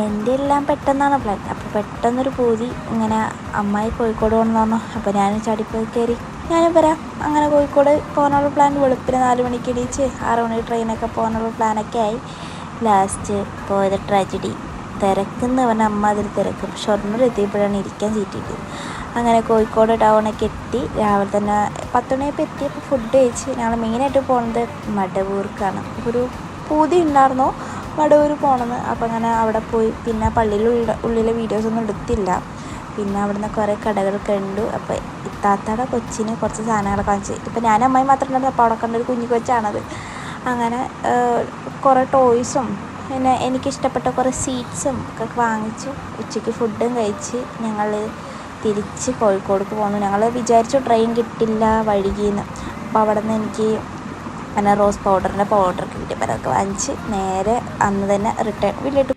എൻ്റെ എല്ലാം പെട്ടെന്നാണ് പ്ലാൻ. അപ്പോൾ പെട്ടെന്നൊരു പൂതി ഇങ്ങനെ അമ്മായി കോഴിക്കോട് പോകണമെന്ന് പറഞ്ഞു. അപ്പോൾ ഞാൻ ചാടിപ്പോയി കയറി ഞാനും വരാം. അങ്ങനെ കോഴിക്കോട് പോകാനുള്ള പ്ലാൻ വെളുപ്പിന് 4 മണിക്ക് എണീച്ച് 6 മണി ട്രെയിനൊക്കെ പോകാനുള്ള പ്ലാനൊക്കെ ആയി. ലാസ്റ്റ് പോയത് ട്രാജഡി. തിരക്കെന്ന് പറഞ്ഞാൽ അമ്മ അതിൽ തിരക്കും. ഷൊർണ്ണൂർ എത്തിയപ്പോഴാണ് ഇരിക്കാൻ ചീറ്റിയിട്ട്. അങ്ങനെ കോഴിക്കോട് ടൗണൊക്കെ എത്തി. രാവിലെ തന്നെ 10 മണിയപ്പോൾ എത്തിയപ്പോൾ ഫുഡ് കഴിച്ച്. ഞങ്ങൾ മെയിനായിട്ട് പോകുന്നത് മടവൂർക്കാണ്. ഒരു പൂതി ഉണ്ടായിരുന്നു മടവൂർ പോകണമെന്ന്. അപ്പോൾ അങ്ങനെ അവിടെ പോയി. പിന്നെ ഉള്ളിലെ വീഡിയോസൊന്നും എടുത്തില്ല. പിന്നെ അവിടുന്ന് കുറേ കടകൾ കണ്ടു. അപ്പോൾ ഇത്താത്തയുടെ കൊച്ചിന് കുറച്ച് സാധനങ്ങളൊക്കെ വാങ്ങിച്ച്. ഇപ്പോൾ ഞാൻ അമ്മായി മാത്രം ഉണ്ടായിരുന്നു. അപ്പോൾ അവിടെ കണ്ടൊരു കുഞ്ഞു കൊച്ചാണത്. അങ്ങനെ കുറേ ടോയ്സും പിന്നെ എനിക്കിഷ്ടപ്പെട്ട കുറേ സീറ്റ്സും ഒക്കെ വാങ്ങിച്ചു. ഉച്ചയ്ക്ക് ഫുഡും കഴിച്ച് ഞങ്ങൾ തിരിച്ച് കോഴിക്കോടേക്ക് പോന്നു. ഞങ്ങൾ വിചാരിച്ചു ട്രെയിൻ കിട്ടില്ല വൈകിയെന്ന്. അപ്പോൾ അവിടെ നിന്ന് എനിക്ക് അങ്ങനെ റോസ് പൗഡറിൻ്റെ പൗഡർ കിട്ടിയപ്പോൾ അതൊക്കെ വാങ്ങിച്ച് നേരെ അന്ന് തന്നെ റിട്ടേൺ വീട്ടിലോട്ട്